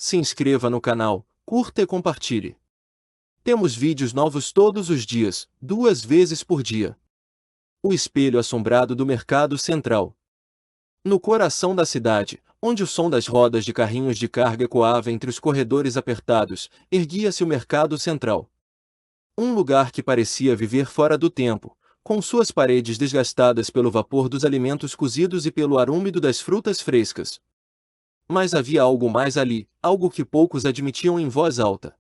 se inscreva no canal, curta e compartilhe. Temos vídeos novos todos os dias, 2 vezes por dia. O espelho assombrado do Mercado Central. No coração da cidade, onde o som das rodas de carrinhos de carga ecoava entre os corredores apertados, erguia-se o Mercado Central. Um lugar que parecia viver fora do tempo, com suas paredes desgastadas pelo vapor dos alimentos cozidos e pelo ar úmido das frutas frescas. Mas havia algo mais ali, algo que poucos admitiam em voz alta.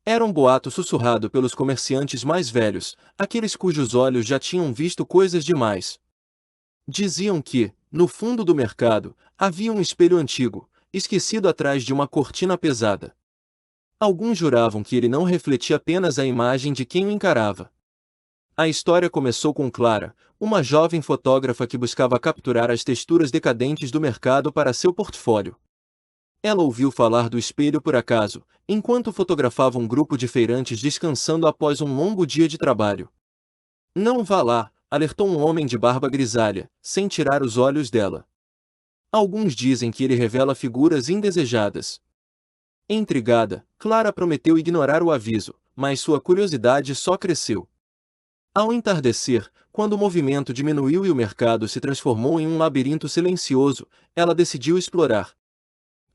Era um boato sussurrado pelos comerciantes mais velhos, aqueles cujos olhos já tinham visto coisas demais. Diziam que, no fundo do mercado, havia um espelho antigo, esquecido atrás de uma cortina pesada. Alguns juravam que ele não refletia apenas a imagem de quem o encarava. A história começou com Clara, uma jovem fotógrafa que buscava capturar as texturas decadentes do mercado para seu portfólio. Ela ouviu falar do espelho por acaso, enquanto fotografava um grupo de feirantes descansando após um longo dia de trabalho. "Não vá lá", alertou um homem de barba grisalha, sem tirar os olhos dela. "Alguns dizem que ele revela figuras indesejadas." Intrigada, Clara prometeu ignorar o aviso, mas sua curiosidade só cresceu. Ao entardecer, quando o movimento diminuiu e o mercado se transformou em um labirinto silencioso, ela decidiu explorar.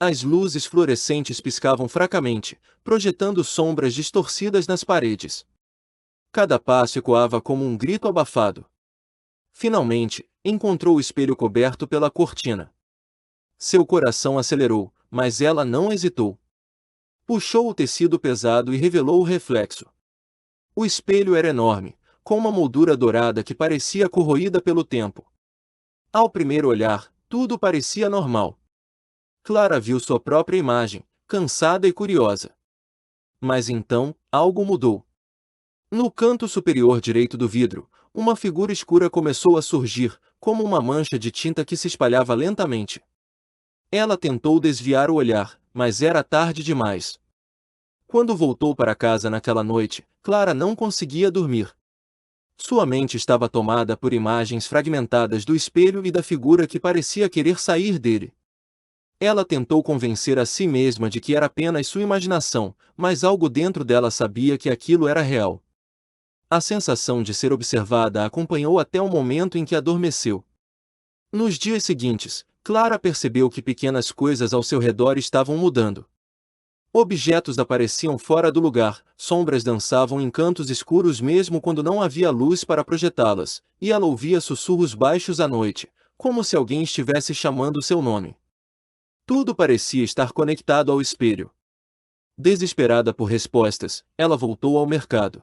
As luzes fluorescentes piscavam fracamente, projetando sombras distorcidas nas paredes. Cada passo ecoava como um grito abafado. Finalmente, encontrou o espelho coberto pela cortina. Seu coração acelerou, mas ela não hesitou. Puxou o tecido pesado e revelou o reflexo. O espelho era enorme, com uma moldura dourada que parecia corroída pelo tempo. Ao primeiro olhar, tudo parecia normal. Clara viu sua própria imagem, cansada e curiosa. Mas então, algo mudou. No canto superior direito do vidro, uma figura escura começou a surgir, como uma mancha de tinta que se espalhava lentamente. Ela tentou desviar o olhar, mas era tarde demais. Quando voltou para casa naquela noite, Clara não conseguia dormir. Sua mente estava tomada por imagens fragmentadas do espelho e da figura que parecia querer sair dele. Ela tentou convencer a si mesma de que era apenas sua imaginação, mas algo dentro dela sabia que aquilo era real. A sensação de ser observada a acompanhou até o momento em que adormeceu. Nos dias seguintes, Clara percebeu que pequenas coisas ao seu redor estavam mudando. Objetos apareciam fora do lugar, sombras dançavam em cantos escuros mesmo quando não havia luz para projetá-las, e ela ouvia sussurros baixos à noite, como se alguém estivesse chamando seu nome. Tudo parecia estar conectado ao espelho. Desesperada por respostas, ela voltou ao mercado.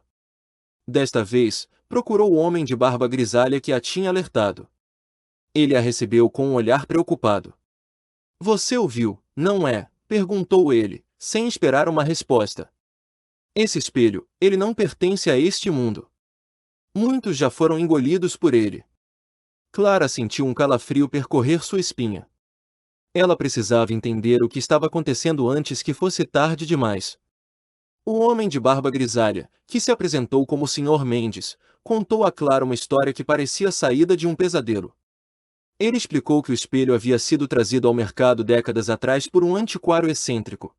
Desta vez, procurou o homem de barba grisalha que a tinha alertado. Ele a recebeu com um olhar preocupado. "Você ouviu, não é?", perguntou ele, sem esperar uma resposta. "Esse espelho, ele não pertence a este mundo. Muitos já foram engolidos por ele." Clara sentiu um calafrio percorrer sua espinha. Ela precisava entender o que estava acontecendo antes que fosse tarde demais. O homem de barba grisalha, que se apresentou como Sr. Mendes, contou a Clara uma história que parecia saída de um pesadelo. Ele explicou que o espelho havia sido trazido ao mercado décadas atrás por um antiquário excêntrico.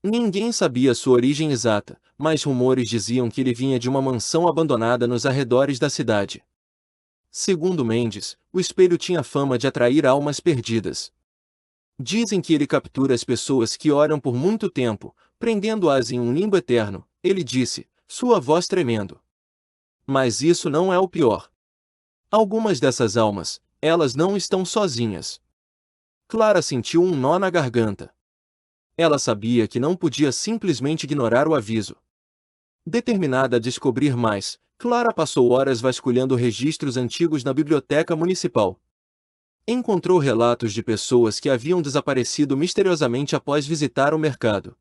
Ninguém sabia sua origem exata, mas rumores diziam que ele vinha de uma mansão abandonada nos arredores da cidade. Segundo Mendes, o espelho tinha fama de atrair almas perdidas. Dizem que ele captura as pessoas que oram por muito tempo, prendendo-as em um limbo eterno, ele disse, sua voz tremendo. Mas isso não é o pior. Algumas dessas almas, elas não estão sozinhas. Clara sentiu um nó na garganta. Ela sabia que não podia simplesmente ignorar o aviso. Determinada a descobrir mais, Clara passou horas vasculhando registros antigos na biblioteca municipal. Encontrou relatos de pessoas que haviam desaparecido misteriosamente após visitar o mercado.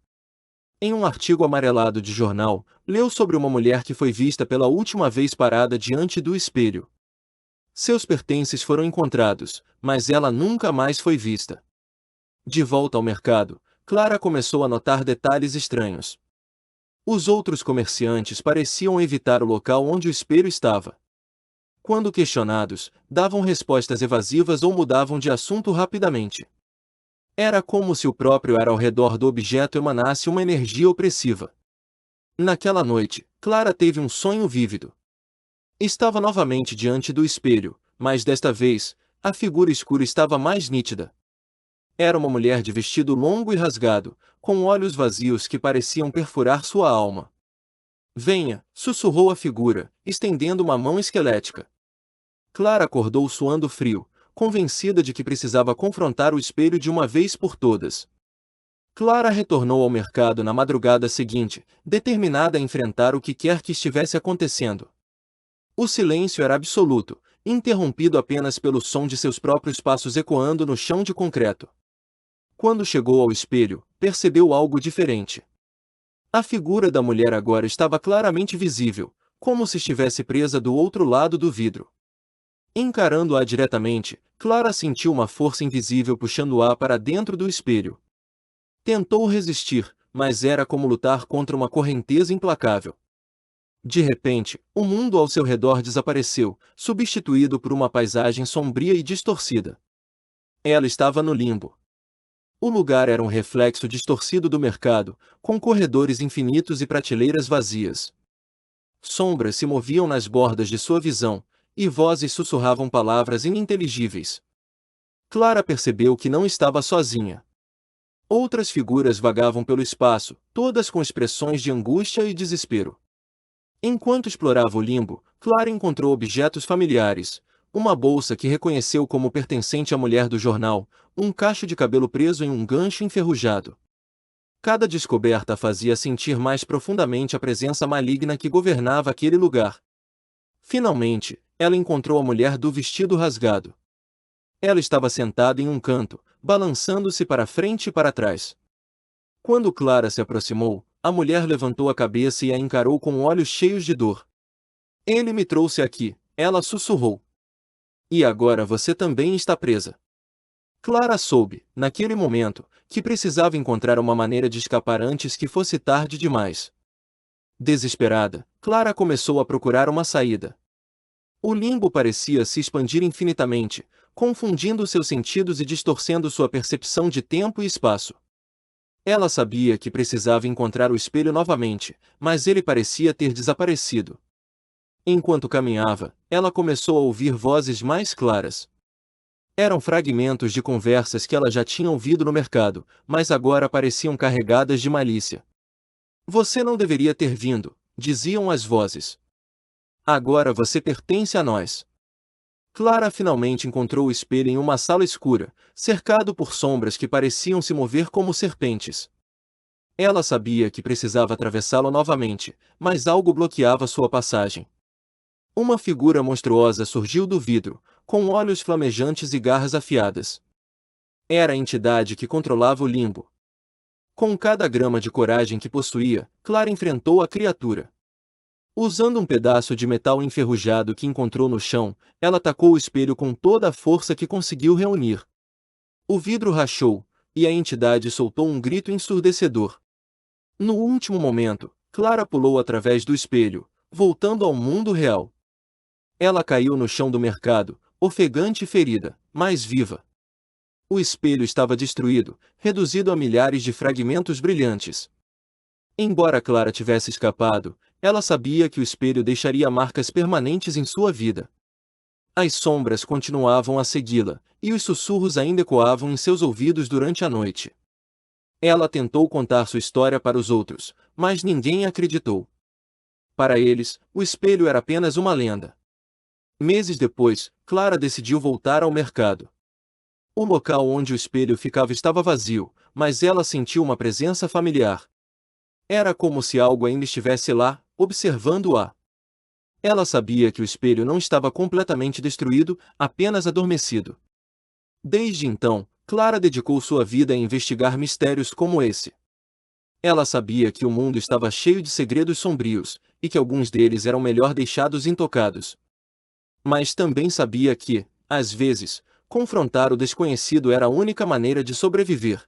Em um artigo amarelado de jornal, leu sobre uma mulher que foi vista pela última vez parada diante do espelho. Seus pertences foram encontrados, mas ela nunca mais foi vista. De volta ao mercado, Clara começou a notar detalhes estranhos. Os outros comerciantes pareciam evitar o local onde o espelho estava. Quando questionados, davam respostas evasivas ou mudavam de assunto rapidamente. Era como se o próprio ar ao redor do objeto emanasse uma energia opressiva. Naquela noite, Clara teve um sonho vívido. Estava novamente diante do espelho, mas desta vez, a figura escura estava mais nítida. Era uma mulher de vestido longo e rasgado, com olhos vazios que pareciam perfurar sua alma. Venha, sussurrou a figura, estendendo uma mão esquelética. Clara acordou suando frio, convencida de que precisava confrontar o espelho de uma vez por todas. Clara retornou ao mercado na madrugada seguinte, determinada a enfrentar o que quer que estivesse acontecendo. O silêncio era absoluto, interrompido apenas pelo som de seus próprios passos ecoando no chão de concreto. Quando chegou ao espelho, percebeu algo diferente. A figura da mulher agora estava claramente visível, como se estivesse presa do outro lado do vidro. Encarando-a diretamente, Clara sentiu uma força invisível puxando-a para dentro do espelho. Tentou resistir, mas era como lutar contra uma correnteza implacável. De repente, o mundo ao seu redor desapareceu, substituído por uma paisagem sombria e distorcida. Ela estava no limbo. O lugar era um reflexo distorcido do mercado, com corredores infinitos e prateleiras vazias. Sombras se moviam nas bordas de sua visão, e vozes sussurravam palavras ininteligíveis. Clara percebeu que não estava sozinha. Outras figuras vagavam pelo espaço, todas com expressões de angústia e desespero. Enquanto explorava o limbo, Clara encontrou objetos familiares, uma bolsa que reconheceu como pertencente à mulher do jornal, um cacho de cabelo preso em um gancho enferrujado. Cada descoberta a fazia sentir mais profundamente a presença maligna que governava aquele lugar. Finalmente, ela encontrou a mulher do vestido rasgado. Ela estava sentada em um canto, balançando-se para frente e para trás. Quando Clara se aproximou, a mulher levantou a cabeça e a encarou com olhos cheios de dor. Ele me trouxe aqui, ela sussurrou. E agora você também está presa. Clara soube, naquele momento, que precisava encontrar uma maneira de escapar antes que fosse tarde demais. Desesperada, Clara começou a procurar uma saída. O limbo parecia se expandir infinitamente, confundindo seus sentidos e distorcendo sua percepção de tempo e espaço. Ela sabia que precisava encontrar o espelho novamente, mas ele parecia ter desaparecido. Enquanto caminhava, ela começou a ouvir vozes mais claras. Eram fragmentos de conversas que ela já tinha ouvido no mercado, mas agora pareciam carregadas de malícia. Você não deveria ter vindo, diziam as vozes. Agora você pertence a nós. Clara finalmente encontrou o espelho em uma sala escura, cercado por sombras que pareciam se mover como serpentes. Ela sabia que precisava atravessá-lo novamente, mas algo bloqueava sua passagem. Uma figura monstruosa surgiu do vidro, com olhos flamejantes e garras afiadas. Era a entidade que controlava o limbo. Com cada grama de coragem que possuía, Clara enfrentou a criatura. Usando um pedaço de metal enferrujado que encontrou no chão, ela tacou o espelho com toda a força que conseguiu reunir. O vidro rachou, e a entidade soltou um grito ensurdecedor. No último momento, Clara pulou através do espelho, voltando ao mundo real. Ela caiu no chão do mercado, ofegante e ferida, mas viva. O espelho estava destruído, reduzido a milhares de fragmentos brilhantes. Embora Clara tivesse escapado, ela sabia que o espelho deixaria marcas permanentes em sua vida. As sombras continuavam a segui-la, e os sussurros ainda ecoavam em seus ouvidos durante a noite. Ela tentou contar sua história para os outros, mas ninguém acreditou. Para eles, o espelho era apenas uma lenda. Meses depois, Clara decidiu voltar ao mercado. O local onde o espelho ficava estava vazio, mas ela sentiu uma presença familiar. Era como se algo ainda estivesse lá, observando-a. Ela sabia que o espelho não estava completamente destruído, apenas adormecido. Desde então, Clara dedicou sua vida a investigar mistérios como esse. Ela sabia que o mundo estava cheio de segredos sombrios, e que alguns deles eram melhor deixados intocados. Mas também sabia que, às vezes, confrontar o desconhecido era a única maneira de sobreviver.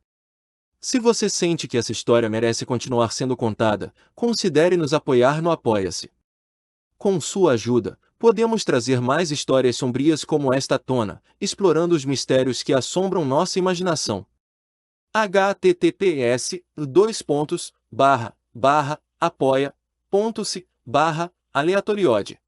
Se você sente que essa história merece continuar sendo contada, considere nos apoiar no Apoia-se. Com sua ajuda, podemos trazer mais histórias sombrias como esta à tona, explorando os mistérios que assombram nossa imaginação. https://apoia.se/aleatoriode